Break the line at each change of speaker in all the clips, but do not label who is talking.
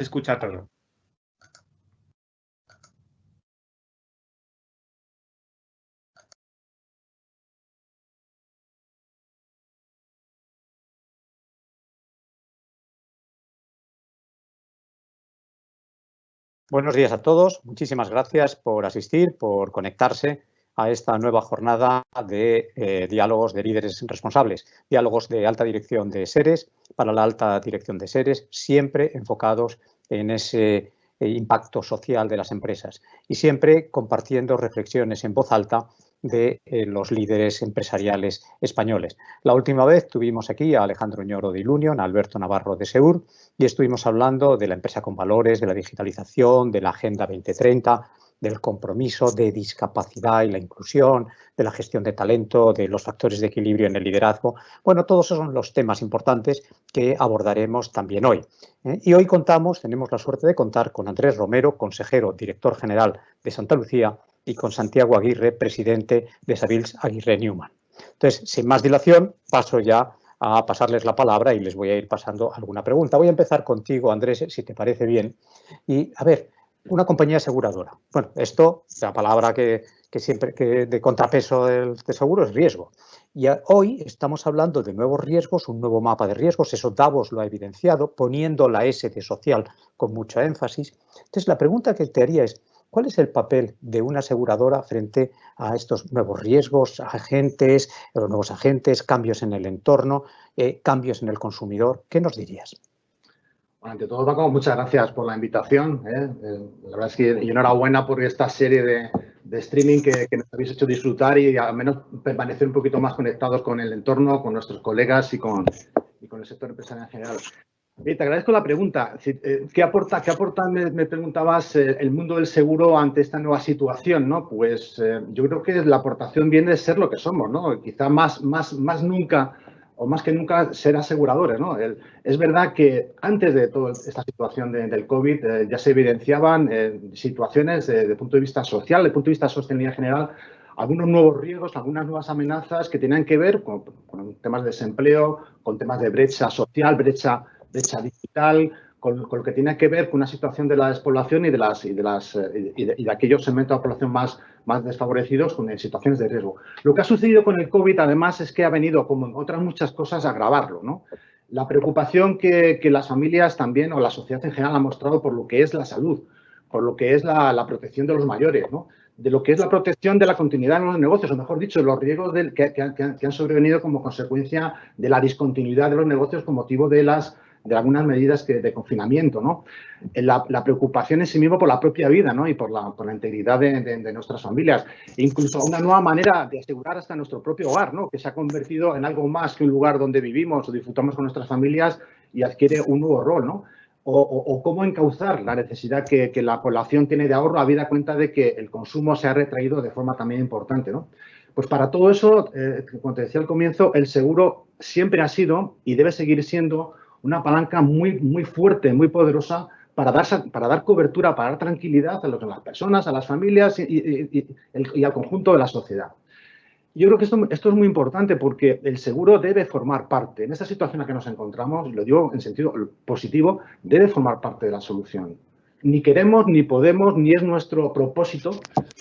escucha todo.
Buenos días a todos. Muchísimas gracias por asistir, por conectarse a esta nueva jornada de diálogos de líderes responsables, diálogos de alta dirección de SERES para la alta dirección de SERES, siempre enfocados en ese impacto social de las empresas y siempre compartiendo reflexiones en voz alta de los líderes empresariales españoles. La última vez tuvimos aquí a Alejandro Ñoro de Ilunion, a Alberto Navarro de Seur y estuvimos hablando de la empresa con valores, de la digitalización, de la Agenda 2030, del compromiso de discapacidad y la inclusión, de la gestión de talento, de los factores de equilibrio en el liderazgo. Bueno, todos esos son los temas importantes que abordaremos también hoy. Y hoy tenemos la suerte de contar con Andrés Romero, consejero, director general de Santa Lucía, y con Santiago Aguirre, presidente de Savills Aguirre Newman. Entonces, sin más dilación, paso ya a pasarles la palabra y les voy a ir pasando alguna pregunta. Voy a empezar contigo, Andrés, si te parece bien. Y, a ver, una compañía aseguradora. Bueno, esto, la palabra que siempre de contrapeso del seguro es riesgo. Y hoy estamos hablando de nuevos riesgos, un nuevo mapa de riesgos, eso Davos lo ha evidenciado, poniendo la S de social con mucho énfasis. Entonces, la pregunta que te haría es, ¿cuál es el papel de una aseguradora frente a estos nuevos riesgos, agentes, los nuevos agentes, cambios en el entorno, cambios en el consumidor? ¿Qué nos dirías?
Bueno, ante todo, Paco, muchas gracias por la invitación. La verdad es que y enhorabuena por esta serie de streaming que nos habéis hecho disfrutar y al menos permanecer un poquito más conectados con el entorno, con nuestros colegas y con el sector empresarial en general. Te agradezco la pregunta. ¿Qué aporta, me preguntabas, el mundo del seguro ante esta nueva situación, ¿no? Pues yo creo que la aportación viene de ser lo que somos, ¿no? Quizá más nunca o más que nunca ser aseguradores, ¿no? Es verdad que antes de toda esta situación del COVID ya se evidenciaban situaciones desde el punto de vista social, desde el punto de vista de sostenibilidad general, algunos nuevos riesgos, algunas nuevas amenazas que tenían que ver con temas de desempleo, con temas de brecha social, brecha digital, con lo que tiene que ver con una situación de la despoblación y de aquellos segmentos de la población más desfavorecidos con situaciones de riesgo. Lo que ha sucedido con el COVID, además, es que ha venido, como en otras muchas cosas, a agravarlo, ¿no? La preocupación que las familias también, o la sociedad en general, ha mostrado por lo que es la salud, por lo que es la protección de los mayores, ¿no? De lo que es la protección de la continuidad en los negocios, o mejor dicho, los riesgos que han sobrevenido como consecuencia de la discontinuidad de los negocios con motivo de algunas medidas de confinamiento, ¿no? La preocupación en sí mismo por la propia vida, ¿no? Y por la integridad de nuestras familias. E incluso una nueva manera de asegurar hasta nuestro propio hogar, ¿no? Que se ha convertido en algo más que un lugar donde vivimos o disfrutamos con nuestras familias y adquiere un nuevo rol, ¿no? O cómo encauzar la necesidad que la población tiene de ahorro, habida cuenta de que el consumo se ha retraído de forma también importante, ¿no? Pues para todo eso, como te decía al comienzo, el seguro siempre ha sido y debe seguir siendo una palanca muy fuerte, muy poderosa para dar cobertura, para dar tranquilidad a las personas, a las familias y al conjunto de la sociedad. Yo creo que esto es muy importante porque el seguro debe formar parte, en esta situación en la que nos encontramos, y lo digo en sentido positivo, debe formar parte de la solución. Ni queremos, ni podemos, ni es nuestro propósito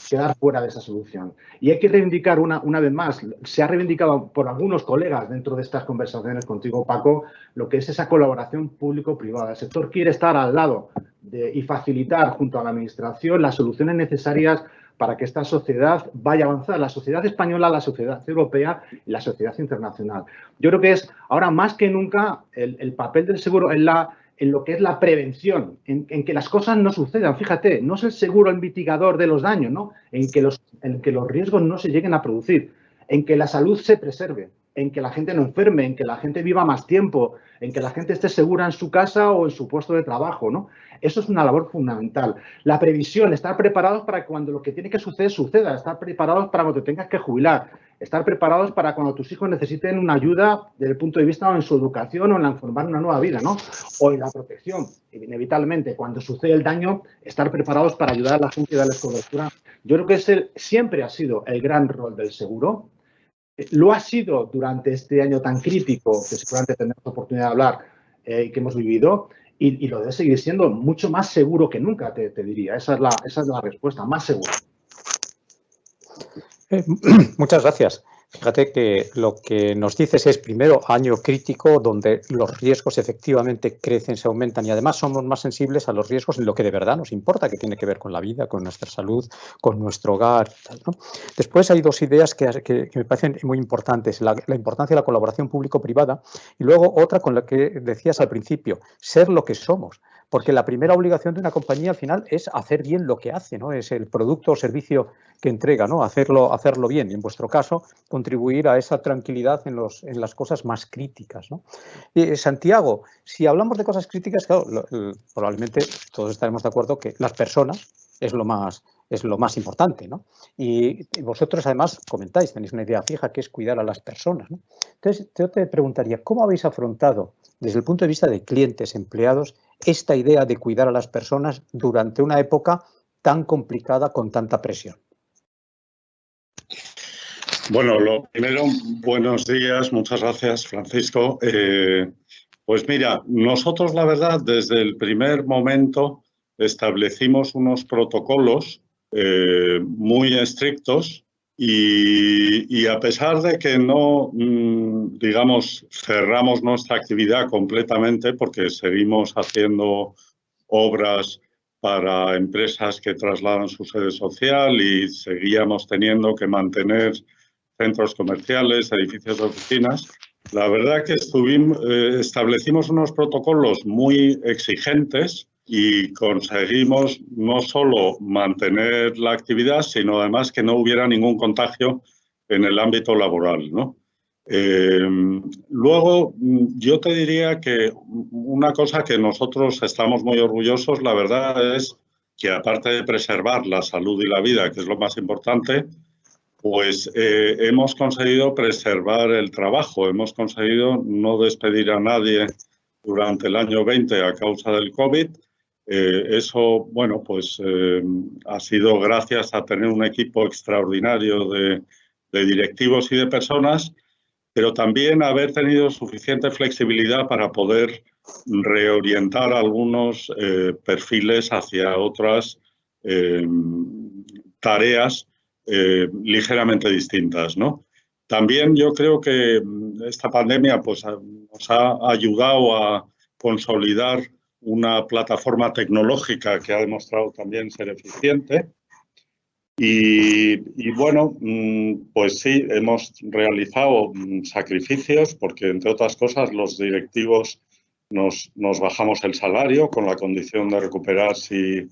quedar fuera de esa solución. Y hay que reivindicar una vez más, se ha reivindicado por algunos colegas dentro de estas conversaciones contigo, Paco, lo que es esa colaboración público-privada. El sector quiere estar al lado y facilitar junto a la Administración las soluciones necesarias para que esta sociedad vaya a avanzar, la sociedad española, la sociedad europea y la sociedad internacional. Yo creo que es ahora más que nunca el papel del seguro en lo que es la prevención, en que las cosas no sucedan. Fíjate, no es el seguro el mitigador de los daños, ¿no? En que los riesgos no se lleguen a producir, en que la salud se preserve, en que la gente no enferme, en que la gente viva más tiempo, en que la gente esté segura en su casa o en su puesto de trabajo, ¿no? Eso es una labor fundamental. La previsión, estar preparados para que cuando lo que tiene que suceder, suceda. Estar preparados para cuando te tengas que jubilar. Estar preparados para cuando tus hijos necesiten una ayuda desde el punto de vista o en su educación o en formar una nueva vida, ¿no? O en la protección, inevitablemente. Cuando sucede el daño, estar preparados para ayudar a la gente y darles cobertura. Yo creo que siempre ha sido el gran rol del seguro. Lo ha sido durante este año tan crítico, que seguramente tendremos oportunidad de hablar y que hemos vivido, y lo debe seguir siendo mucho más seguro que nunca, te diría. Esa es la respuesta, más seguro.
Muchas gracias. Fíjate que lo que nos dices es, primero, año crítico donde los riesgos efectivamente crecen, se aumentan y además somos más sensibles a los riesgos en lo que de verdad nos importa, que tiene que ver con la vida, con nuestra salud, con nuestro hogar. Tal, ¿no? Después hay dos ideas que me parecen muy importantes, la importancia de la colaboración público-privada y luego otra con la que decías al principio, ser lo que somos. Porque la primera obligación de una compañía al final es hacer bien lo que hace, ¿no? Es el producto o servicio que entrega, ¿no? Hacerlo bien y en vuestro caso contribuir a esa tranquilidad en las cosas más críticas, ¿no? Santiago, si hablamos de cosas críticas, claro, probablemente todos estaremos de acuerdo que las personas es lo más importante, ¿no? Y vosotros además comentáis, tenéis una idea fija que es cuidar a las personas, ¿no? Entonces yo te preguntaría, ¿cómo habéis afrontado desde el punto de vista de clientes, empleados, esta idea de cuidar a las personas durante una época tan complicada con tanta presión?
Bueno, lo primero, buenos días, muchas gracias, Francisco. Pues mira, nosotros la verdad desde el primer momento establecimos unos protocolos muy estrictos y a pesar de que no, digamos, cerramos nuestra actividad completamente porque seguimos haciendo obras para empresas que trasladan su sede social y seguíamos teniendo que mantener centros comerciales, edificios de oficinas. La verdad que establecimos unos protocolos muy exigentes y conseguimos no solo mantener la actividad, sino además que no hubiera ningún contagio en el ámbito laboral, ¿no? Luego, yo te diría que una cosa que nosotros estamos muy orgullosos, la verdad, es que aparte de preservar la salud y la vida, que es lo más importante, pues hemos conseguido preservar el trabajo, hemos conseguido no despedir a nadie durante el año 20 a causa del COVID. Eso, bueno, pues ha sido gracias a tener un equipo extraordinario de directivos y de personas, pero también haber tenido suficiente flexibilidad para poder reorientar algunos perfiles hacia otras tareas ligeramente distintas, ¿no? También yo creo que esta pandemia pues, nos ha ayudado a consolidar una plataforma tecnológica que ha demostrado también ser eficiente. Y bueno, pues sí, hemos realizado sacrificios porque, entre otras cosas, los directivos nos bajamos el salario con la condición de recuperar si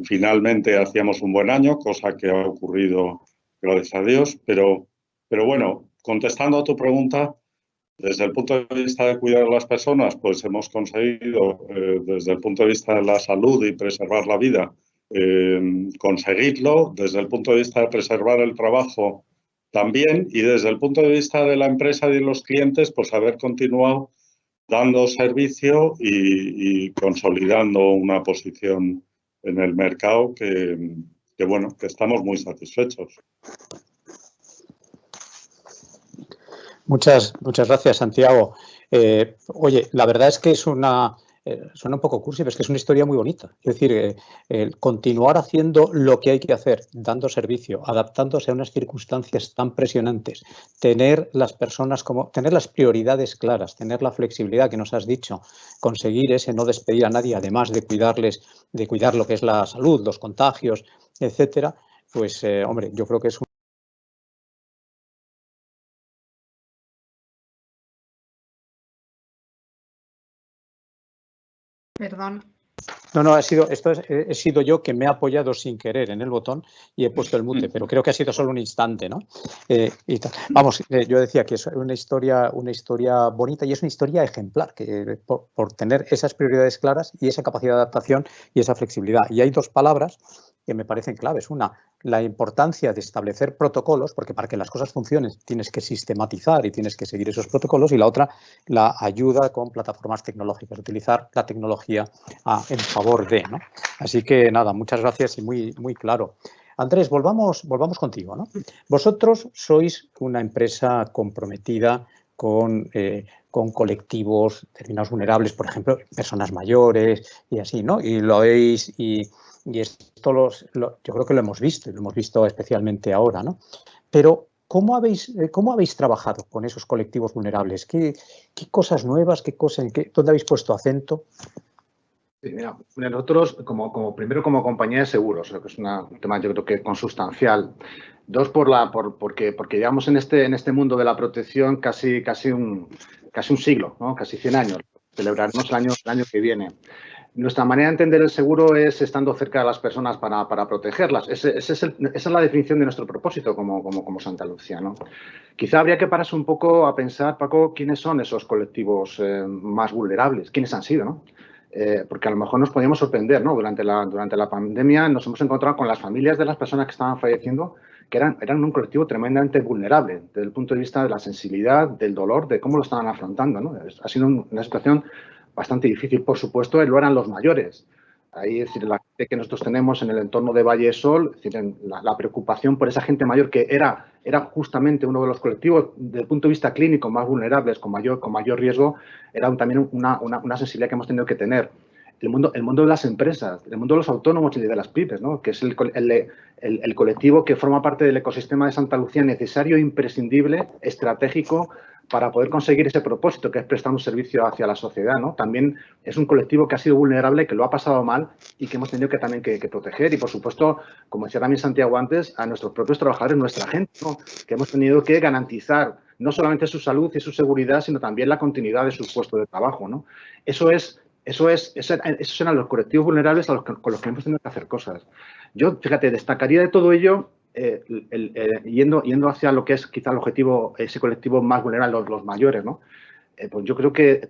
finalmente hacíamos un buen año, cosa que ha ocurrido, gracias a Dios. Pero bueno, contestando a tu pregunta, desde el punto de vista de cuidar a las personas, pues hemos conseguido, desde el punto de vista de la salud y preservar la vida, conseguirlo. Desde el punto de vista de preservar el trabajo también, y desde el punto de vista de la empresa y de los clientes, pues haber continuado dando servicio y consolidando una posición en el mercado que bueno, que estamos muy satisfechos.
Muchas gracias, Santiago. Oye, la verdad es que suena un poco cursi, pero es que es una historia muy bonita. Es decir, continuar haciendo lo que hay que hacer, dando servicio, adaptándose a unas circunstancias tan presionantes, tener las prioridades claras, tener la flexibilidad que nos has dicho, conseguir ese no despedir a nadie, además de cuidar lo que es la salud, los contagios, etcétera. Pues, hombre, yo creo que es
Perdón.
No, he sido yo que me he apoyado sin querer en el botón y he puesto el mute, pero creo que ha sido solo un instante, ¿no? Vamos, yo decía que es una historia bonita y es una historia ejemplar, que por tener esas prioridades claras y esa capacidad de adaptación y esa flexibilidad. Y hay dos palabras que me parecen claves. Una, la importancia de establecer protocolos, porque para que las cosas funcionen tienes que sistematizar y tienes que seguir esos protocolos. Y la otra, la ayuda con plataformas tecnológicas, utilizar la tecnología en favor de, ¿no? Así que nada, muchas gracias y muy claro. Andrés, volvamos contigo, ¿no? Vosotros sois una empresa comprometida con colectivos determinados vulnerables, por ejemplo, personas mayores y así, ¿no? Y lo veis y esto yo creo que lo hemos visto, y lo hemos visto especialmente ahora, ¿no? Pero ¿cómo habéis trabajado con esos colectivos vulnerables? ¿Qué cosas nuevas, dónde habéis puesto acento?
Sí, mira, nosotros primero como compañía de seguros, que es un tema yo creo que consustancial. Dos, porque llevamos en este mundo de la protección casi un siglo, ¿no? Casi 100 años. Celebraremos el año que viene. Nuestra manera de entender el seguro es estando cerca de las personas para protegerlas. Esa es la definición de nuestro propósito como Santa Lucía, ¿no? Quizá habría que pararse un poco a pensar, Paco, quiénes son esos colectivos más vulnerables, quiénes han sido, ¿no? Porque a lo mejor nos podíamos sorprender, ¿no? Durante la pandemia nos hemos encontrado con las familias de las personas que estaban falleciendo, que eran un colectivo tremendamente vulnerable desde el punto de vista de la sensibilidad, del dolor, de cómo lo estaban afrontando, ¿no? Ha sido una situación bastante difícil, por supuesto, lo eran los mayores. Ahí, es decir, la gente que nosotros tenemos en el entorno de Valle Sol, es decir, la preocupación por esa gente mayor que era justamente uno de los colectivos, desde el punto de vista clínico, más vulnerables, con mayor riesgo, era también una sensibilidad que hemos tenido que tener. El mundo de las empresas, el mundo de los autónomos y de las pymes, ¿no? Que es el colectivo que forma parte del ecosistema de Santa Lucía, necesario, imprescindible, estratégico, para poder conseguir ese propósito, que es prestar un servicio hacia la sociedad, ¿no? También es un colectivo que ha sido vulnerable, que lo ha pasado mal y que hemos tenido también que proteger. Y, por supuesto, como decía también Santiago antes, a nuestros propios trabajadores, nuestra gente, ¿no? Que hemos tenido que garantizar no solamente su salud y su seguridad, sino también la continuidad de su puesto de trabajo, ¿no? Esos eran los colectivos vulnerables con los que hemos tenido que hacer cosas. Yo, fíjate, destacaría de todo ello, yendo hacia lo que es quizá el objetivo, ese colectivo más vulnerable, los mayores, ¿no? Pues yo creo que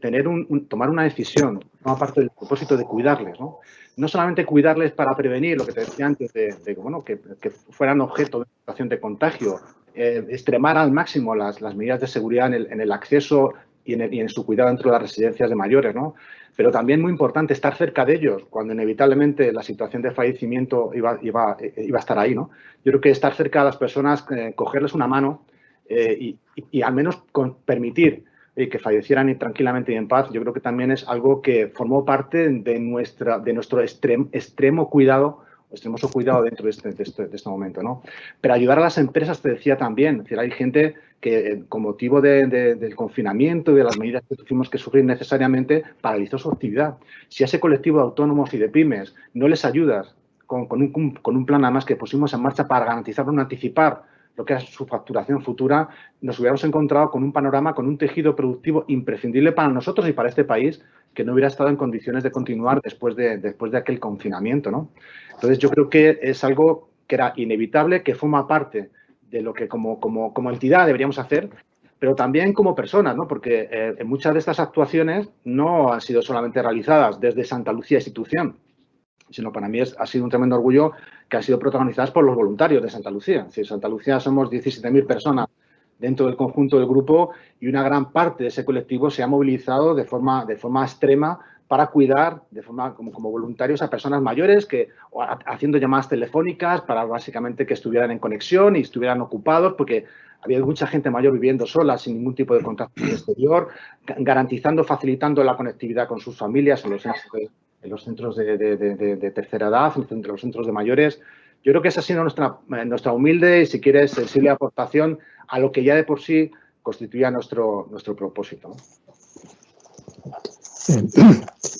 tomar una decisión, forma parte del propósito de cuidarles, ¿no? No solamente cuidarles para prevenir, lo que te decía antes, que fueran objeto de una situación de contagio, extremar al máximo las medidas de seguridad en el acceso y en su cuidado dentro de las residencias de mayores, ¿no? Pero también muy importante estar cerca de ellos cuando inevitablemente la situación de fallecimiento iba a estar ahí, ¿no? Yo creo que estar cerca de las personas, cogerles una mano y al menos permitir que fallecieran tranquilamente y en paz, yo creo que también es algo que formó parte de nuestro extremo cuidado, extremoso cuidado dentro de este momento, ¿no? Pero ayudar a las empresas, te decía también, es decir, hay gente que con motivo del confinamiento y de las medidas que tuvimos que sufrir necesariamente, paralizó su actividad. Si a ese colectivo de autónomos y de pymes no les ayudas con un plan además que pusimos en marcha para garantizar, anticipar lo que es su facturación futura, nos hubiéramos encontrado con un panorama, con un tejido productivo imprescindible para nosotros y para este país, que no hubiera estado en condiciones de continuar después de aquel confinamiento, ¿no? Entonces, yo creo que es algo que era inevitable, que forma parte de lo que como entidad deberíamos hacer, pero también como personas, ¿no? Porque muchas de estas actuaciones no han sido solamente realizadas desde Santa Lucía institución, sino para mí ha sido un tremendo orgullo que han sido protagonizadas por los voluntarios de Santa Lucía. Es decir, Santa Lucía somos 17.000 personas dentro del conjunto del grupo y una gran parte de ese colectivo se ha movilizado de forma extrema para cuidar como voluntarios a personas mayores, haciendo llamadas telefónicas para básicamente que estuvieran en conexión y estuvieran ocupados, porque había mucha gente mayor viviendo sola, sin ningún tipo de contacto exterior, garantizando, facilitando la conectividad con sus familias en los centros de tercera edad, en los centros de mayores. Yo creo que esa ha sido nuestra humilde y, si quieres, sensible aportación a lo que ya de por sí constituía nuestro propósito, ¿no?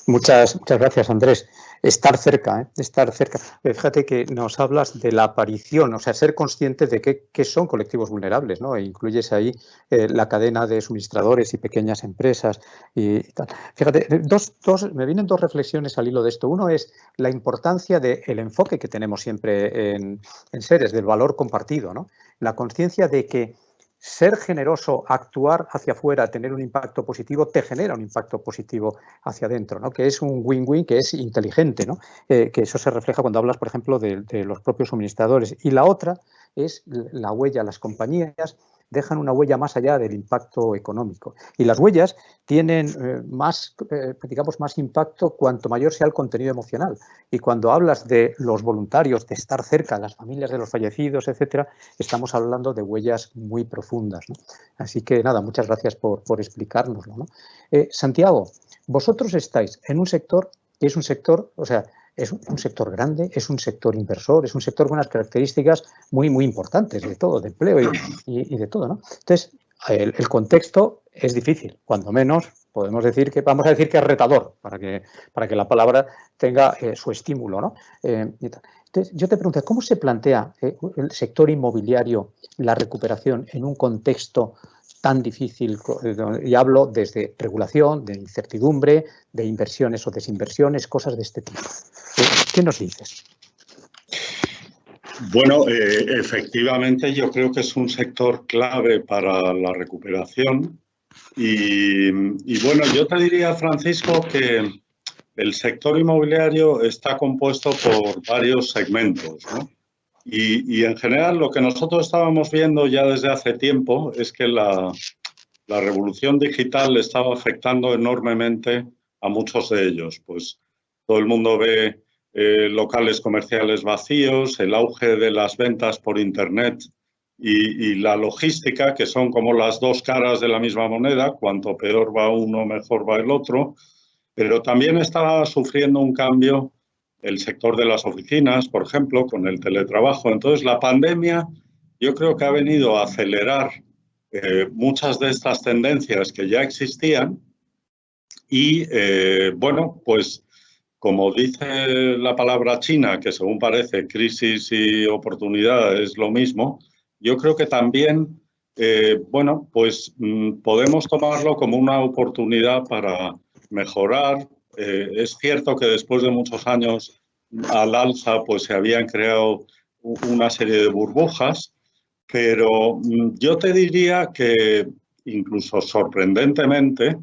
Muchas gracias, Andrés. Estar cerca, ¿eh? Estar cerca. Fíjate que nos hablas de la aparición, o sea, ser consciente de qué son colectivos vulnerables, ¿no? E incluyes ahí la cadena de suministradores y pequeñas empresas y tal. Fíjate, me vienen dos reflexiones al hilo de esto. Uno es la importancia del enfoque que tenemos siempre en Seres, del valor compartido, ¿no? La conciencia de que ser generoso, actuar hacia afuera, tener un impacto positivo, te genera un impacto positivo hacia adentro, ¿no? Que es un win-win, que es inteligente, ¿no? Que eso se refleja cuando hablas, por ejemplo, de los propios suministradores. Y la otra es la huella. Las compañías dejan una huella más allá del impacto económico. Y las huellas tienen digamos, más impacto cuanto mayor sea el contenido emocional. Y cuando hablas de los voluntarios, de estar cerca de las familias de los fallecidos, etcétera, estamos hablando de huellas muy profundas, ¿no? Así que nada, muchas gracias por explicárnoslo, ¿no? Santiago, vosotros estáis en un sector que es un sector, o sea, es un sector grande, es un sector inversor, es un sector con unas características muy, muy importantes de todo, de empleo y de todo, ¿no? Entonces, el contexto es difícil, cuando menos podemos decir que, vamos a decir que es retador, para que la palabra tenga su estímulo, ¿no? Entonces, yo te pregunto, ¿cómo se plantea el sector inmobiliario la recuperación en un contexto tan difícil? Y hablo desde regulación, de incertidumbre, de inversiones o desinversiones, cosas de este tipo. ¿Qué nos dices?
Bueno, efectivamente yo creo que es un sector clave para la recuperación y bueno, yo te diría, Francisco, que el sector inmobiliario está compuesto por varios segmentos, ¿no? Y en general lo que nosotros estábamos viendo ya desde hace tiempo es que la revolución digital estaba afectando enormemente a muchos de ellos. Pues todo el mundo ve locales comerciales vacíos, el auge de las ventas por Internet y la logística, que son como las dos caras de la misma moneda, cuanto peor va uno, mejor va el otro, pero también estaba sufriendo un cambio el sector de las oficinas, por ejemplo, con el teletrabajo. Entonces, la pandemia yo creo que ha venido a acelerar muchas de estas tendencias que ya existían y, bueno, pues como dice la palabra china, que según parece crisis y oportunidad es lo mismo, yo creo que también, bueno, pues podemos tomarlo como una oportunidad para mejorar. Es cierto que después de muchos años al alza, pues se habían creado una serie de burbujas, pero yo te diría que incluso sorprendentemente,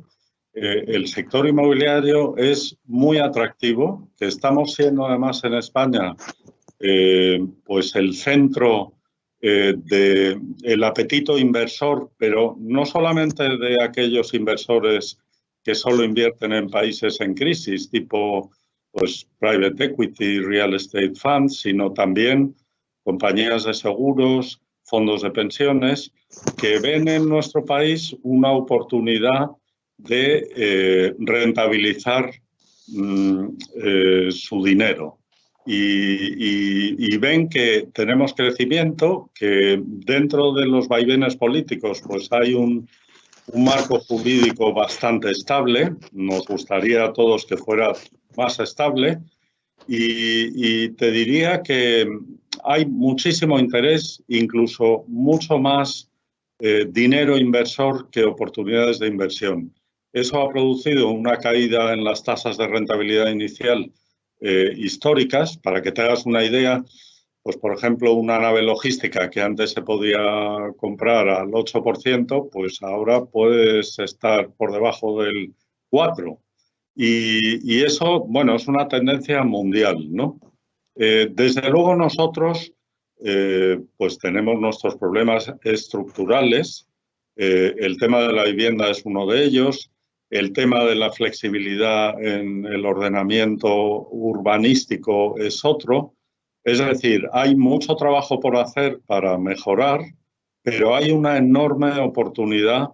el sector inmobiliario es muy atractivo, que estamos siendo además en España pues el centro del apetito inversor, pero no solamente de aquellos inversores que solo invierten en países en crisis, tipo pues private equity, real estate funds, sino también compañías de seguros, fondos de pensiones, que ven en nuestro país una oportunidad de rentabilizar su dinero. Y ven que tenemos crecimiento, que dentro de los vaivenes políticos pues hay un marco jurídico bastante estable. Nos gustaría a todos que fuera más estable. Y te diría que hay muchísimo interés, incluso mucho más dinero inversor que oportunidades de inversión. Eso ha producido una caída en las tasas de rentabilidad inicial históricas. Para que te hagas una idea, pues por ejemplo, una nave logística que antes se podía comprar al 8%, pues ahora puedes estar por debajo del 4%. Y eso, bueno, es una tendencia mundial, ¿no? Desde luego nosotros pues tenemos nuestros problemas estructurales. El tema de la vivienda es uno de ellos. El tema de la flexibilidad en el ordenamiento urbanístico es otro. Es decir, hay mucho trabajo por hacer para mejorar, pero hay una enorme oportunidad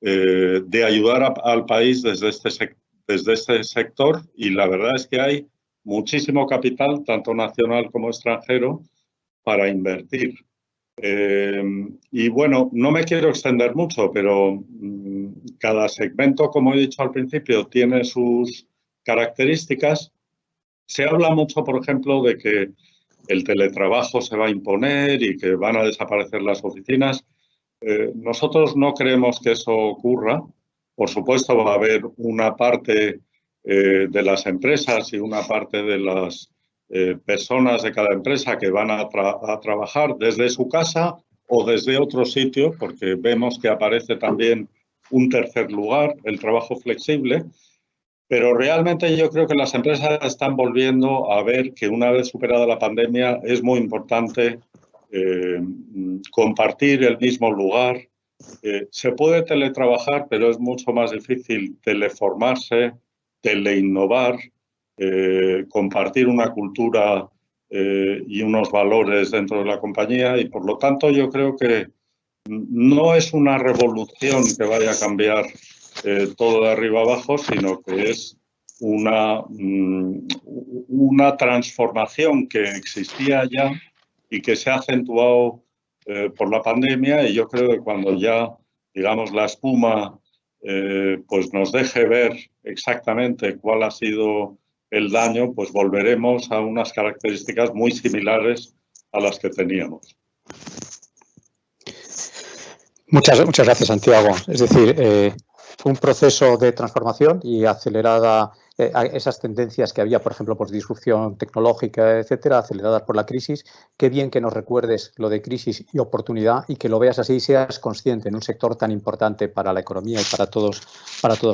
de ayudar al país desde este sector, y la verdad es que hay muchísimo capital, tanto nacional como extranjero, para invertir. Y bueno, no me quiero extender mucho, pero cada segmento, como he dicho al principio, tiene sus características. Se habla mucho, por ejemplo, de que el teletrabajo se va a imponer y que van a desaparecer las oficinas. Nosotros no creemos que eso ocurra. Por supuesto, va a haber una parte de las empresas y una parte de las personas de cada empresa que van a trabajar desde su casa o desde otro sitio, porque vemos que aparece también un tercer lugar, el trabajo flexible. Pero realmente yo creo que las empresas están volviendo a ver que una vez superada la pandemia es muy importante compartir el mismo lugar, Se puede teletrabajar, pero es mucho más difícil teleformarse, teleinnovar, compartir una cultura y unos valores dentro de la compañía, y por lo tanto yo creo que no es una revolución que vaya a cambiar todo de arriba abajo, sino que es una transformación que existía ya y que se ha acentuado por la pandemia, y yo creo que cuando ya, digamos, la espuma pues nos deje ver exactamente cuál ha sido el daño, pues volveremos a unas características muy similares a las que teníamos.
Muchas gracias, Santiago. Es decir, fue un proceso de transformación y acelerada esas tendencias que había, por ejemplo, por disrupción tecnológica, etcétera, aceleradas por la crisis. Qué bien que nos recuerdes lo de crisis y oportunidad y que lo veas así y seas consciente en un sector tan importante para la economía y para todos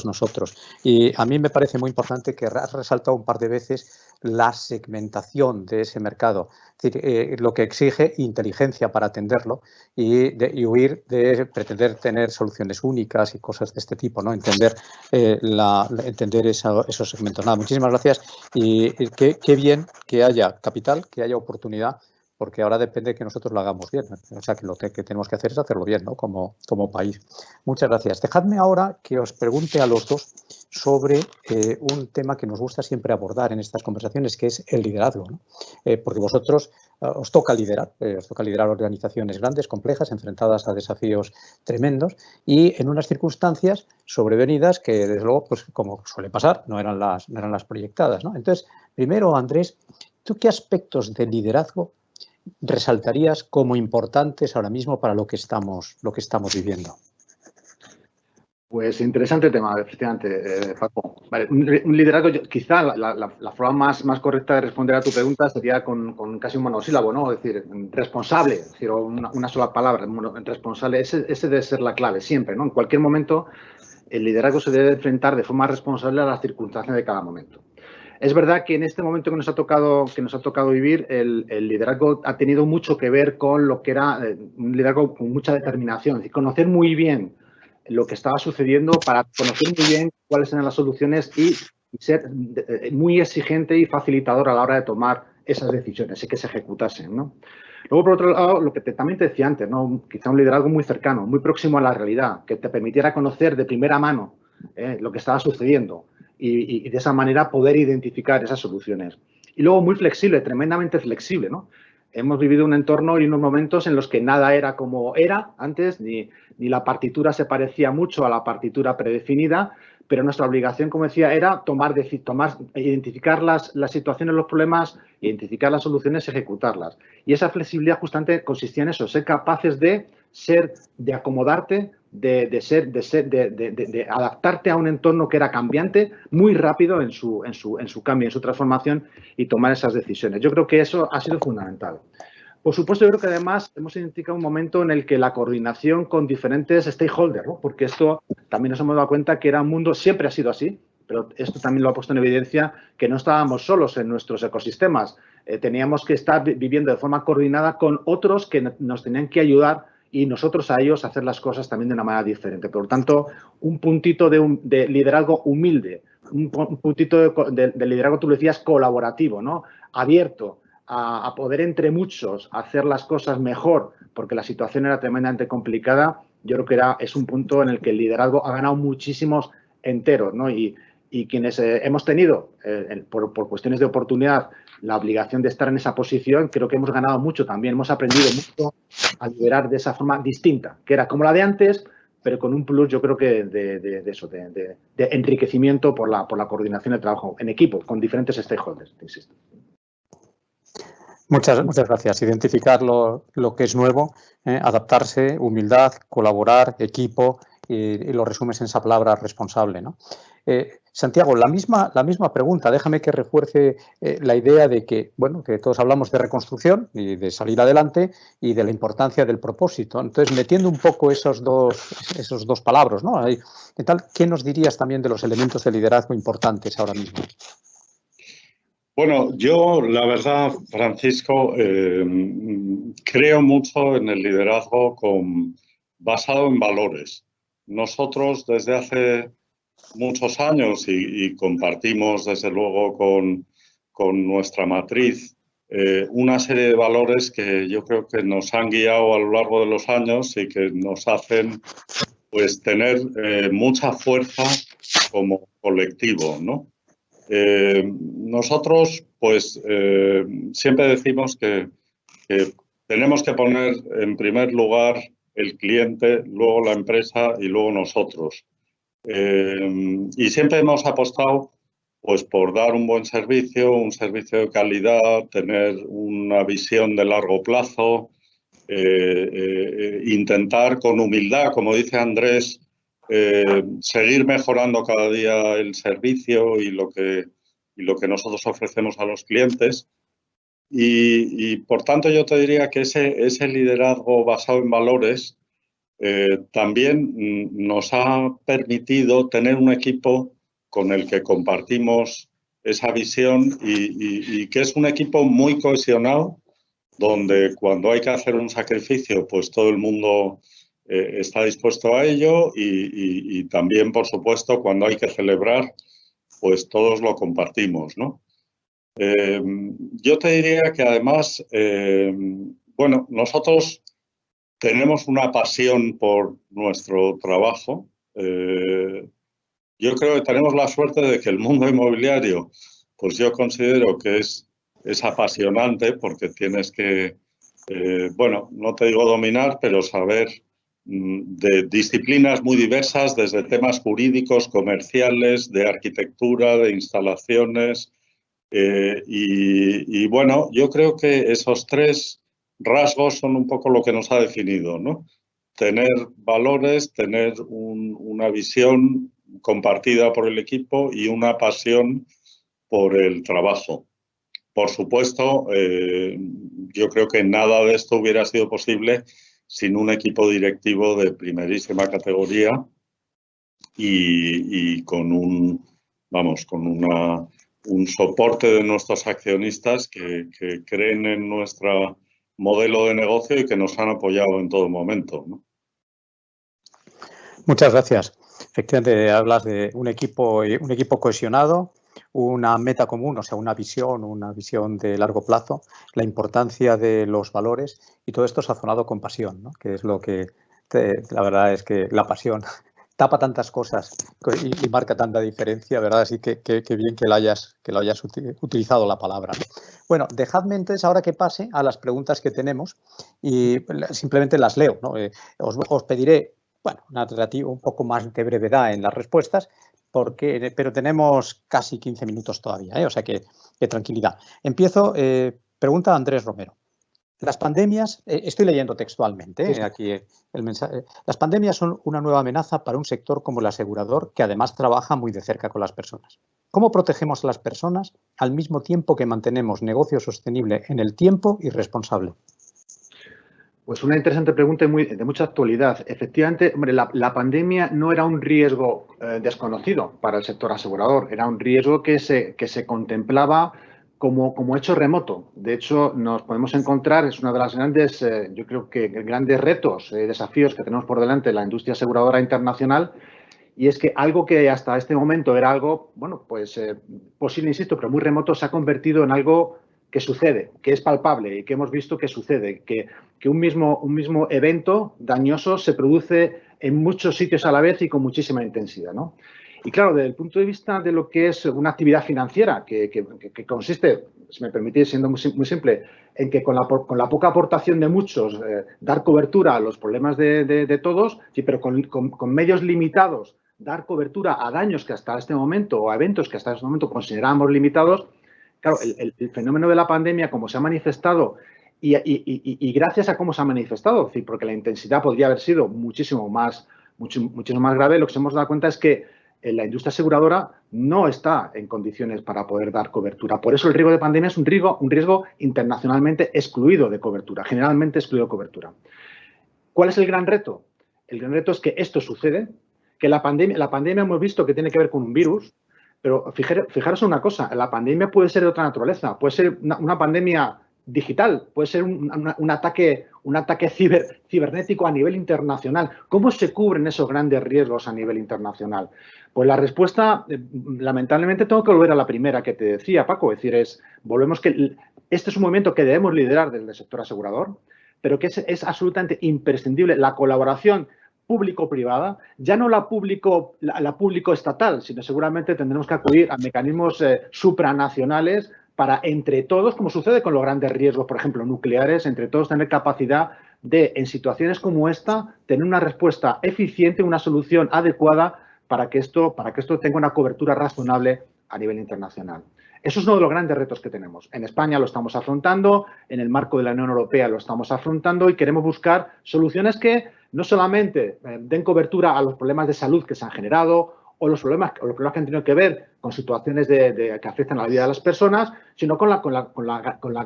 nosotros. Y a mí me parece muy importante que has resaltado un par de veces la segmentación de ese mercado, es decir, lo que exige inteligencia para atenderlo y huir de pretender tener soluciones únicas y cosas de este tipo, ¿no? Entender esos segmentos. Nada, muchísimas gracias y qué bien que haya capital, que haya oportunidad, porque ahora depende de que nosotros lo hagamos bien. O sea, que lo que tenemos que hacer es hacerlo bien, ¿no? Como país. Muchas gracias. Dejadme ahora que os pregunte a los dos sobre un tema que nos gusta siempre abordar en estas conversaciones, que es el liderazgo, ¿no? Porque vosotros os toca liderar organizaciones grandes, complejas, enfrentadas a desafíos tremendos y en unas circunstancias sobrevenidas que, desde luego, pues como suele pasar, no eran las proyectadas, ¿no? Entonces, primero, Andrés, ¿tú qué aspectos de liderazgo resaltarías como importantes ahora mismo para lo que estamos viviendo?
Pues interesante tema, efectivamente, Paco. Vale, un liderazgo, quizá la forma más correcta de responder a tu pregunta sería con casi un monosílabo, ¿no? Es decir, responsable, es decir, una sola palabra, responsable. Ese debe ser la clave siempre, ¿no? En cualquier momento, el liderazgo se debe enfrentar de forma responsable a las circunstancias de cada momento. Es verdad que en este momento que nos ha tocado vivir, el liderazgo ha tenido mucho que ver con lo que era un liderazgo con mucha determinación, es decir, conocer muy bien lo que estaba sucediendo para conocer muy bien cuáles eran las soluciones y ser muy exigente y facilitador a la hora de tomar esas decisiones y que se ejecutasen, ¿no? Luego, por otro lado, lo que también te decía antes, ¿no? Quizá un liderazgo muy cercano, muy próximo a la realidad, que te permitiera conocer de primera mano lo que estaba sucediendo y de esa manera poder identificar esas soluciones. Y luego muy flexible, tremendamente flexible, ¿no? Hemos vivido un entorno y unos momentos en los que nada era como era antes, ni la partitura se parecía mucho a la partitura predefinida, pero nuestra obligación, como decía, era identificar las situaciones, los problemas, identificar las soluciones y ejecutarlas. Y esa flexibilidad justamente consistía en eso, ser capaces de acomodarte, de adaptarte a un entorno que era cambiante muy rápido en su cambio, en su transformación y tomar esas decisiones. Yo creo que eso ha sido fundamental. Por supuesto, yo creo que además hemos identificado un momento en el que la coordinación con diferentes stakeholders, ¿no? Porque esto también nos hemos dado cuenta que era un mundo, siempre ha sido así, pero esto también lo ha puesto en evidencia, que no estábamos solos en nuestros ecosistemas. Teníamos que estar viviendo de forma coordinada con otros que nos tenían que ayudar y nosotros a ellos hacer las cosas también de una manera diferente. Por lo tanto, un puntito de liderazgo humilde, un puntito de liderazgo, tú lo decías, colaborativo, ¿no? Abierto a poder entre muchos hacer las cosas mejor, porque la situación era tremendamente complicada. Yo creo que es un punto en el que el liderazgo ha ganado muchísimos enteros, ¿no? Y quienes hemos tenido, por cuestiones de oportunidad, la obligación de estar en esa posición, creo que hemos ganado mucho también. Hemos aprendido mucho a liderar de esa forma distinta, que era como la de antes, pero con un plus, yo creo que de enriquecimiento por la coordinación de trabajo en equipo, con diferentes stakeholders, insisto.
Muchas gracias. Identificar lo que es nuevo, adaptarse, humildad, colaborar, equipo y lo resumes en esa palabra responsable, ¿no? Santiago, la misma pregunta. Déjame que refuerce la idea de que, bueno, que todos hablamos de reconstrucción y de salir adelante y de la importancia del propósito. Entonces, metiendo un poco esos dos palabras, ¿no? ¿Qué nos dirías también de los elementos de liderazgo importantes ahora mismo?
Bueno, yo la verdad, Francisco, creo mucho en el liderazgo con basado en valores. Nosotros desde hace muchos años y compartimos desde luego con nuestra matriz una serie de valores que yo creo que nos han guiado a lo largo de los años y que nos hacen pues tener mucha fuerza como colectivo, ¿no? Nosotros pues siempre decimos que tenemos que poner en primer lugar el cliente, luego la empresa y luego nosotros. Y siempre hemos apostado pues por dar un buen servicio, un servicio de calidad, tener una visión de largo plazo, intentar con humildad, como dice Andrés, seguir mejorando cada día el servicio y lo que nosotros ofrecemos a los clientes. Y por tanto yo te diría que ese liderazgo basado en valores también nos ha permitido tener un equipo con el que compartimos esa visión y que es un equipo muy cohesionado, donde cuando hay que hacer un sacrificio, pues todo el mundo está dispuesto a ello y también, por supuesto, cuando hay que celebrar, pues todos lo compartimos, ¿no? Yo te diría que además, bueno, nosotros tenemos una pasión por nuestro trabajo. Yo creo que tenemos la suerte de que el mundo inmobiliario, pues yo considero que es apasionante porque tienes que, bueno, no te digo dominar, pero saber de disciplinas muy diversas, desde temas jurídicos, comerciales, de arquitectura, de instalaciones. Y bueno, yo creo que esos tres rasgos son un poco lo que nos ha definido, ¿no? Tener valores, tener una visión compartida por el equipo y una pasión por el trabajo. Por supuesto, yo creo que nada de esto hubiera sido posible sin un equipo directivo de primerísima categoría y con un soporte de nuestros accionistas que creen en nuestro modelo de negocio y que nos han apoyado en todo momento, ¿no?
Muchas gracias. Efectivamente, hablas de un equipo cohesionado, una meta común, o sea, una visión de largo plazo, la importancia de los valores y todo esto sazonado con pasión, ¿no? Que es lo que, la verdad es que la pasión tapa tantas cosas y marca tanta diferencia, ¿verdad? Así que bien que lo hayas utilizado la palabra, ¿no? Bueno, dejadme entonces ahora que pase a las preguntas que tenemos y simplemente las leo, ¿no? Os pediré, bueno, un poco más de brevedad en las respuestas, pero tenemos casi 15 minutos todavía, ¿eh? O sea que tranquilidad. Empiezo, pregunta Andrés Romero. Las pandemias, estoy leyendo textualmente,
sí.
Aquí el mensaje. Las pandemias son una nueva amenaza para un sector como el asegurador que además trabaja muy de cerca con las personas. ¿Cómo protegemos a las personas al mismo tiempo que mantenemos negocio sostenible en el tiempo y responsable?
Pues una interesante pregunta y de mucha actualidad. Efectivamente, hombre, la pandemia no era un riesgo desconocido para el sector asegurador, era un riesgo que se contemplaba como hecho remoto. De hecho, nos podemos encontrar, es una de las grandes, yo creo que grandes retos, desafíos que tenemos por delante en la industria aseguradora internacional, y es que algo que hasta este momento era algo, bueno, pues posible, insisto, pero muy remoto, se ha convertido en algo que sucede, que es palpable y que hemos visto que sucede, que un mismo evento dañoso se produce en muchos sitios a la vez y con muchísima intensidad, ¿no? Y claro, desde el punto de vista de lo que es una actividad financiera, que consiste, si me permitís, siendo muy simple, en que con la poca aportación de muchos, dar cobertura a los problemas de todos, sí, pero con medios limitados, dar cobertura a daños que hasta este momento o a eventos que hasta este momento considerábamos limitados. Claro, el fenómeno de la pandemia, como se ha manifestado y gracias a cómo se ha manifestado, es decir, porque la intensidad podría haber sido muchísimo más grave, lo que se hemos dado cuenta es que la industria aseguradora no está en condiciones para poder dar cobertura. Por eso el riesgo de pandemia es un riesgo internacionalmente excluido de cobertura, generalmente excluido de cobertura. ¿Cuál es el gran reto? El gran reto es que esto sucede, que la pandemia hemos visto que tiene que ver con un virus, pero fijaros una cosa, la pandemia puede ser de otra naturaleza, puede ser una pandemia digital, puede ser un ataque cibernético a nivel internacional. ¿Cómo se cubren esos grandes riesgos a nivel internacional? Pues la respuesta, lamentablemente, tengo que volver a la primera que te decía, Paco. Es decir, volvemos que este es un movimiento que debemos liderar desde el sector asegurador, pero que es absolutamente imprescindible la colaboración público-privada, ya no la público-estatal, sino seguramente tendremos que acudir a mecanismos supranacionales para, entre todos, como sucede con los grandes riesgos, por ejemplo, nucleares, entre todos tener capacidad de, en situaciones como esta, tener una respuesta eficiente, una solución adecuada para que esto tenga una cobertura razonable a nivel internacional. Eso es uno de los grandes retos que tenemos. En España lo estamos afrontando, en el marco de la Unión Europea lo estamos afrontando y queremos buscar soluciones que no solamente den cobertura a los problemas de salud que se han generado o los problemas que han tenido que ver con situaciones que afectan a la vida de las personas, sino con la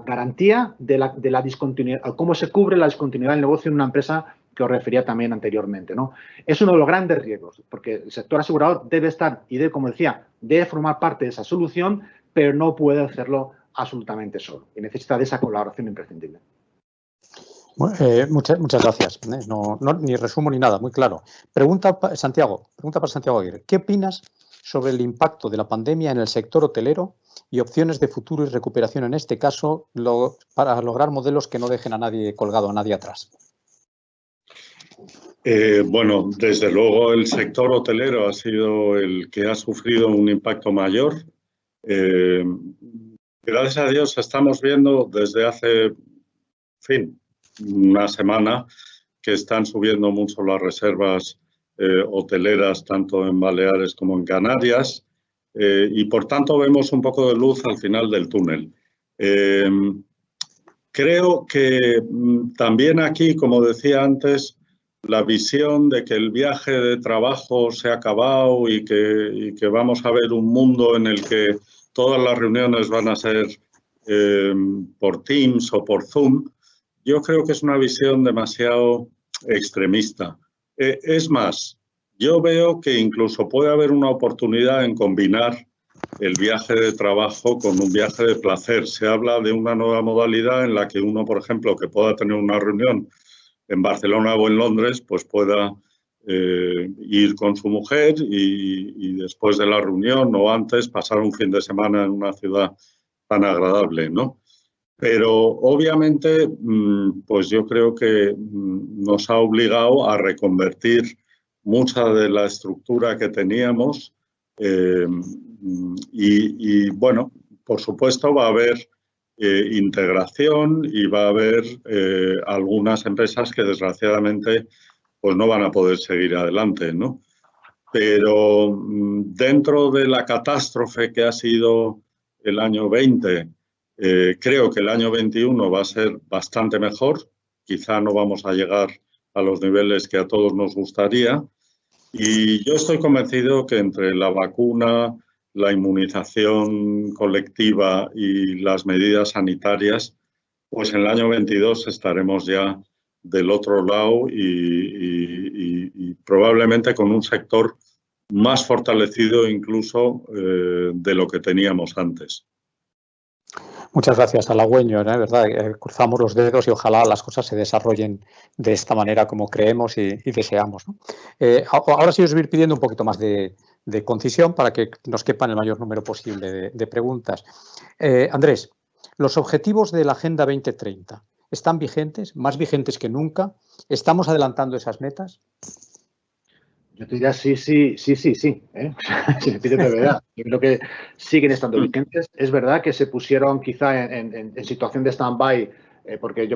garantía de la discontinuidad, cómo se cubre la discontinuidad del negocio en una empresa que os refería también anteriormente, ¿no? Es uno de los grandes riesgos, porque el sector asegurador debe estar y debe, como decía, debe formar parte de esa solución, pero no puede hacerlo absolutamente solo y necesita de esa colaboración imprescindible.
Muchas gracias. No, ni resumo ni nada, muy claro. Pregunta para Santiago Aguirre. ¿Qué opinas sobre el impacto de la pandemia en el sector hotelero y opciones de futuro y recuperación en este caso para lograr modelos que no dejen a nadie colgado, a nadie atrás?
Bueno, desde luego el sector hotelero ha sido el que ha sufrido un impacto mayor. Gracias a Dios estamos viendo desde hace, una semana que están subiendo mucho las reservas hoteleras tanto en Baleares como en Canarias y por tanto vemos un poco de luz al final del túnel. Creo que también aquí, como decía antes, la visión de que el viaje de trabajo se ha acabado y que vamos a ver un mundo en el que todas las reuniones van a ser por Teams o por Zoom, yo creo que es una visión demasiado extremista. Es más, yo veo que incluso puede haber una oportunidad en combinar el viaje de trabajo con un viaje de placer. Se habla de una nueva modalidad en la que uno, por ejemplo, que pueda tener una reunión en Barcelona o en Londres, pues pueda ir con su mujer y después de la reunión o antes pasar un fin de semana en una ciudad tan agradable, ¿no? Pero obviamente, pues yo creo que nos ha obligado a reconvertir mucha de la estructura que teníamos y bueno, por supuesto va a haber integración y va a haber algunas empresas que desgraciadamente pues no van a poder seguir adelante, ¿no? Pero dentro de la catástrofe que ha sido el año 20, creo que el año 21 va a ser bastante mejor. Quizá no vamos a llegar a los niveles que a todos nos gustaría. Y yo estoy convencido que entre la vacuna, la inmunización colectiva y las medidas sanitarias, pues en el año 22 estaremos ya del otro lado y probablemente con un sector más fortalecido incluso de lo que teníamos antes.
Muchas gracias, halagüeño, ¿no? ¿Verdad? Cruzamos los dedos y ojalá las cosas se desarrollen de esta manera como creemos y deseamos, ¿no? Ahora sí os voy a ir pidiendo un poquito más de concisión para que nos quepan el mayor número posible de preguntas. Andrés, ¿los objetivos de la Agenda 2030 están vigentes, más vigentes que nunca? ¿Estamos adelantando esas metas?
Yo te diría sí. Si me pides brevedad. Yo creo que siguen estando vigentes. Es verdad que se pusieron quizá en situación de stand-by, porque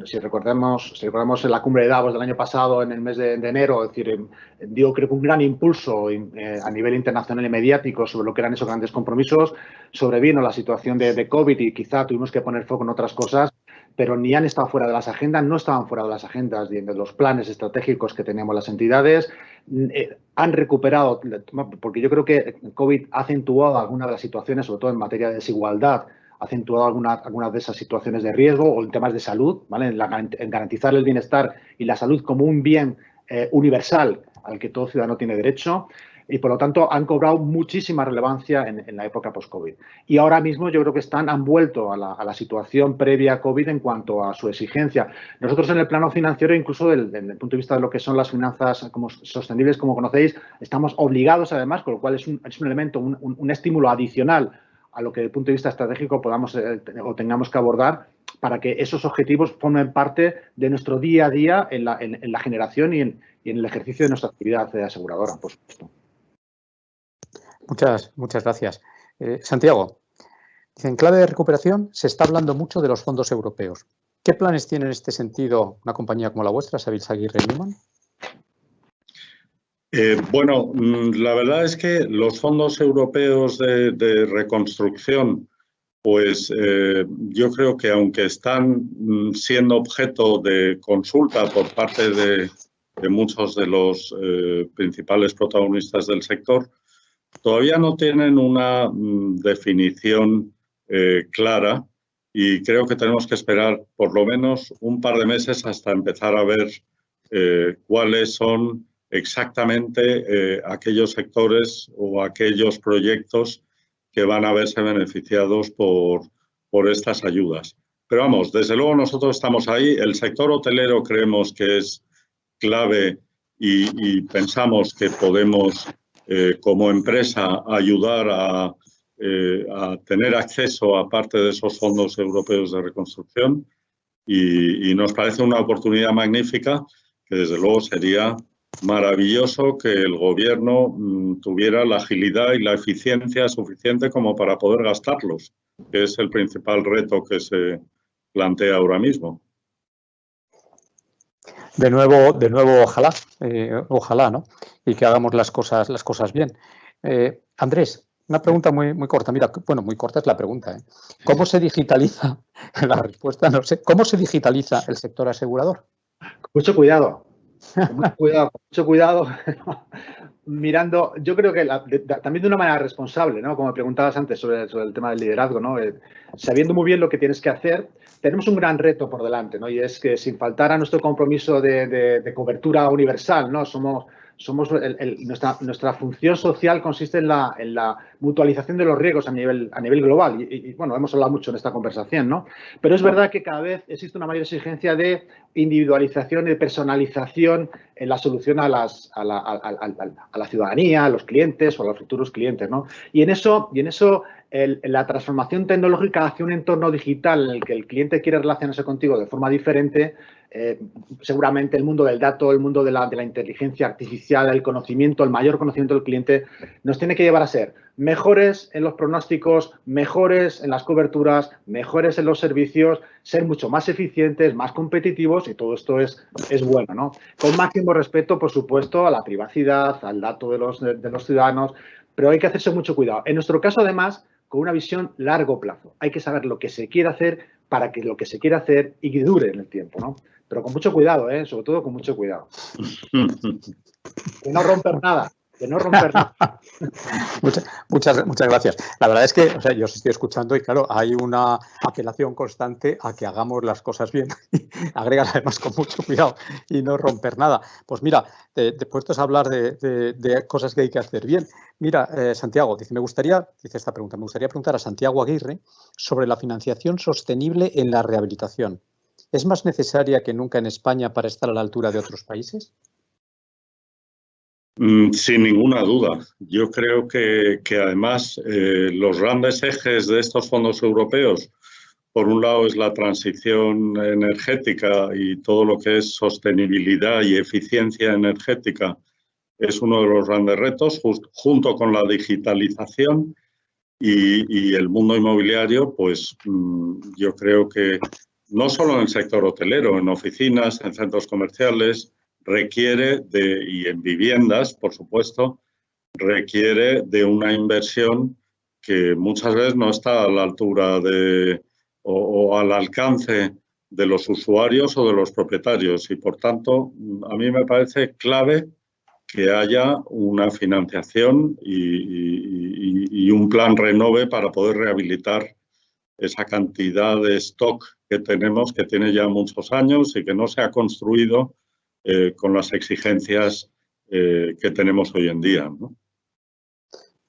si recordamos en la cumbre de Davos del año pasado, en el mes de enero, es decir, dio creo que un gran impulso a nivel internacional y mediático sobre lo que eran esos grandes compromisos. Sobrevino la situación de COVID y quizá tuvimos que poner foco en otras cosas, pero ni han estado fuera de las agendas, no estaban fuera de las agendas de los planes estratégicos que teníamos las entidades. Han recuperado, porque yo creo que COVID ha acentuado algunas de las situaciones, sobre todo en materia de desigualdad, ha acentuado algunas de esas situaciones de riesgo o en temas de salud, ¿vale? En garantizar el bienestar y la salud como un bien universal al que todo ciudadano tiene derecho. y por lo tanto han cobrado muchísima relevancia en la época post-COVID. Y ahora mismo yo creo que han vuelto a la situación previa a COVID en cuanto a su exigencia. Nosotros en el plano financiero, incluso desde el punto de vista de lo que son las finanzas como sostenibles, como conocéis, estamos obligados además, con lo cual es un elemento, un estímulo adicional a lo que desde el punto de vista estratégico podamos o tengamos que abordar para que esos objetivos formen parte de nuestro día a día en la generación y en el ejercicio de nuestra actividad aseguradora, por supuesto.
Muchas gracias. Santiago, dice, en clave de recuperación se está hablando mucho de los fondos europeos. ¿Qué planes tiene en este sentido una compañía como la vuestra, Savills Aguirre Newman?
Bueno, la verdad es que los fondos europeos de reconstrucción, pues yo creo que aunque están siendo objeto de consulta por parte de muchos de los principales protagonistas del sector, todavía no tienen una definición clara y creo que tenemos que esperar por lo menos un par de meses hasta empezar a ver cuáles son exactamente aquellos sectores o aquellos proyectos que van a verse beneficiados por estas ayudas. Pero vamos, desde luego nosotros estamos ahí. El sector hotelero creemos que es clave y pensamos que podemos, como empresa, ayudar a tener acceso a parte de esos fondos europeos de reconstrucción y nos parece una oportunidad magnífica que desde luego sería maravilloso que el gobierno tuviera la agilidad y la eficiencia suficiente como para poder gastarlos, que es el principal reto que se plantea ahora mismo.
De nuevo, ojalá, ¿no? Y que hagamos las cosas bien. Andrés, una pregunta muy corta. Mira, bueno, muy corta es la pregunta, ¿eh? ¿Cómo se digitaliza? La respuesta no sé. ¿Cómo se digitaliza el sector asegurador?
Mucho cuidado. Mucho cuidado. Mirando, yo creo que también de una manera responsable, ¿no? Como me preguntabas antes sobre el tema del liderazgo, ¿no? Sabiendo muy bien lo que tienes que hacer, tenemos un gran reto por delante, ¿no? Y es que sin faltar a nuestro compromiso de cobertura universal, ¿no? Nuestra función social consiste en la mutualización de los riesgos a nivel global. Y bueno, hemos hablado mucho en esta conversación, ¿no? Pero es verdad que cada vez existe una mayor exigencia de individualización y de personalización en la solución a la ciudadanía, a los clientes o a los futuros clientes, ¿no? Y en eso la transformación tecnológica hacia un entorno digital en el que el cliente quiere relacionarse contigo de forma diferente, seguramente el mundo del dato, el mundo de la inteligencia artificial, el conocimiento, el mayor conocimiento del cliente, nos tiene que llevar a ser mejores en los pronósticos, mejores en las coberturas, mejores en los servicios, ser mucho más eficientes, más competitivos y todo esto es bueno, ¿no? Con máximo respeto, por supuesto, a la privacidad, al dato de los ciudadanos, pero hay que hacerse mucho cuidado. En nuestro caso, además, con una visión largo plazo. Hay que saber lo que se quiere hacer para que lo que se quiere hacer y que dure en el tiempo, ¿no? Pero con mucho cuidado, sobre todo con mucho cuidado. Que no romper nada. Que no romper nada.
Muchas gracias. La verdad es que yo os estoy escuchando y, claro, hay una apelación constante a que hagamos las cosas bien. Agregas además con mucho cuidado y no romper nada. Pues mira, puestos a hablar de cosas que hay que hacer bien. Mira, Santiago, dice esta pregunta, me gustaría preguntar a Santiago Aguirre sobre la financiación sostenible en la rehabilitación. ¿Es más necesaria que nunca en España para estar a la altura de otros países?
Sin ninguna duda. Yo creo que además los grandes ejes de estos fondos europeos, por un lado es la transición energética y todo lo que es sostenibilidad y eficiencia energética es uno de los grandes retos, junto con la digitalización y el mundo inmobiliario, pues yo creo que no solo en el sector hotelero, en oficinas, en centros comerciales, requiere y en viviendas, por supuesto, requiere de una inversión que muchas veces no está a la altura o al alcance de los usuarios o de los propietarios y, por tanto, a mí me parece clave que haya una financiación y un plan renove para poder rehabilitar esa cantidad de stock que tenemos, que tiene ya muchos años y que no se ha construido con las exigencias que tenemos hoy en día, ¿no?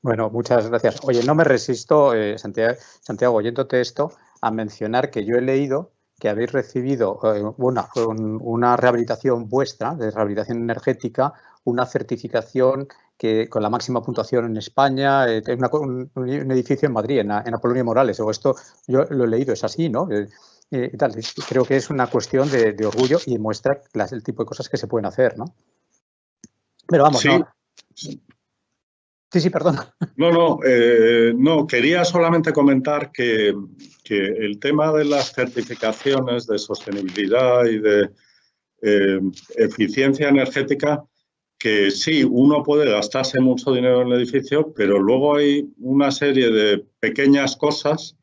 Bueno, muchas gracias. Oye, no me resisto, Santiago, oyéndote esto, a mencionar que yo he leído que habéis recibido una rehabilitación vuestra, de rehabilitación energética, una certificación que con la máxima puntuación en España, un edificio en Madrid, en Apolonio Morales. O esto yo lo he leído, es así, ¿no? Creo que es una cuestión de orgullo y muestra el tipo de cosas que se pueden hacer, ¿no? Pero vamos,
sí.
¿no? Sí, perdón.
No, quería solamente comentar que el tema de las certificaciones de sostenibilidad y de eficiencia energética, que sí, uno puede gastarse mucho dinero en el edificio, pero luego hay una serie de pequeñas cosas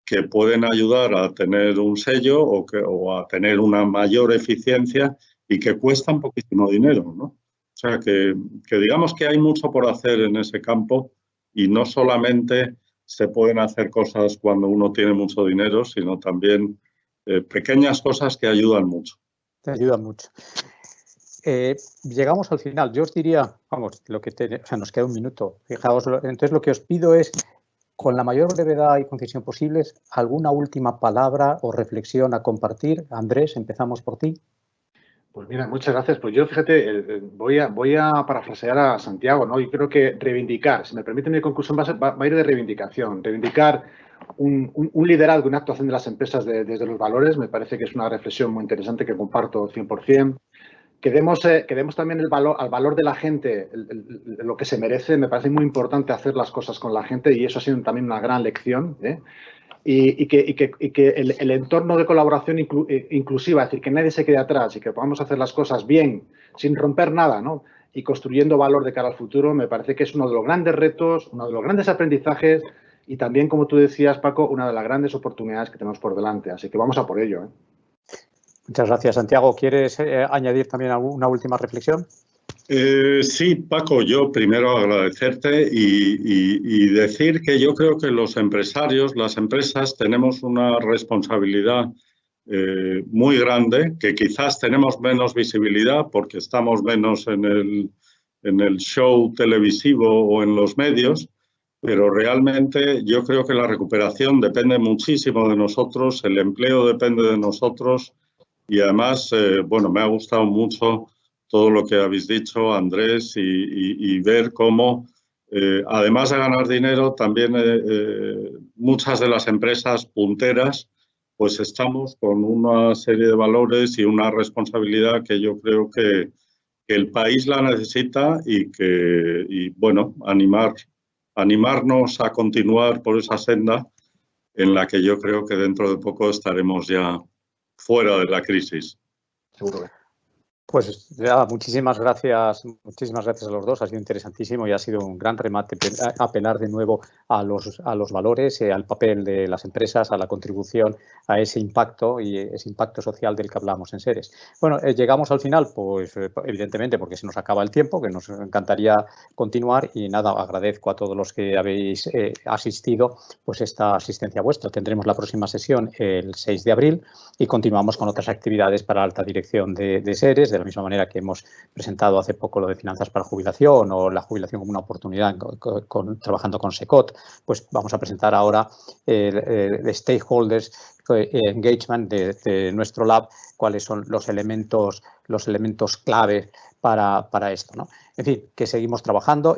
que pueden ayudar a tener un sello o a tener una mayor eficiencia y que cuestan poquísimo dinero, ¿no? O sea, que digamos que hay mucho por hacer en ese campo y no solamente se pueden hacer cosas cuando uno tiene mucho dinero, sino también pequeñas cosas que ayudan mucho.
Te ayudan mucho. Llegamos al final. Yo os diría, vamos, nos queda un minuto. Fijaos, entonces lo que os pido es, con la mayor brevedad y concisión posibles, ¿alguna última palabra o reflexión a compartir? Andrés, empezamos por ti.
Pues mira, muchas gracias. Pues yo, fíjate, voy a parafrasear a Santiago, ¿no? Y creo que reivindicar, si me permite mi conclusión, va a ir de reivindicación. Reivindicar un liderazgo, una actuación de las empresas desde los valores, me parece que es una reflexión muy interesante que comparto 100%. Que demos también al valor de la gente lo que se merece. Me parece muy importante hacer las cosas con la gente y eso ha sido también una gran lección, ¿eh? Y que el entorno de colaboración inclusiva, es decir, que nadie se quede atrás y que podamos hacer las cosas bien, sin romper nada, ¿no? Y construyendo valor de cara al futuro, me parece que es uno de los grandes retos, uno de los grandes aprendizajes y también, como tú decías, Paco, una de las grandes oportunidades que tenemos por delante. Así que vamos a por ello, ¿eh?
Muchas gracias, Santiago. ¿Quieres añadir también una última reflexión?
Sí, Paco, yo primero agradecerte y decir que yo creo que los empresarios, las empresas, tenemos una responsabilidad muy grande, que quizás tenemos menos visibilidad porque estamos menos en el show televisivo o en los medios, pero realmente yo creo que la recuperación depende muchísimo de nosotros, el empleo depende de nosotros y además, bueno, me ha gustado mucho todo lo que habéis dicho, Andrés, y ver cómo, además de ganar dinero, también muchas de las empresas punteras, pues estamos con una serie de valores y una responsabilidad que yo creo que el país la necesita y bueno, animarnos a continuar por esa senda en la que yo creo que dentro de poco estaremos ya fuera de la crisis.
Seguro.
Pues ya, muchísimas gracias a los dos, ha sido interesantísimo y ha sido un gran remate apelar de nuevo a los valores, al papel de las empresas, a la contribución a ese impacto y ese impacto social del que hablamos en Seres. Bueno, llegamos al final, pues evidentemente porque se nos acaba el tiempo, que nos encantaría continuar y nada, agradezco a todos los que habéis asistido pues esta asistencia vuestra. Tendremos la próxima sesión el 6 de abril y continuamos con otras actividades para la alta dirección de Seres, de la misma manera que hemos presentado hace poco lo de finanzas para jubilación o la jubilación como una oportunidad trabajando con SECOT, pues vamos a presentar ahora el stakeholders engagement de nuestro lab, cuáles son los elementos clave para esto, ¿no? En fin, que seguimos trabajando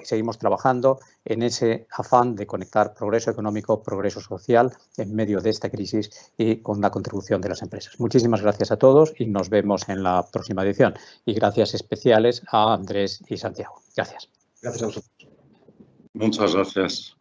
en ese afán de conectar progreso económico, progreso social en medio de esta crisis y con la contribución de las empresas. Muchísimas gracias a todos y nos vemos en la próxima edición. Y gracias especiales a Andrés y Santiago. Gracias.
Gracias a vosotros.
Muchas gracias.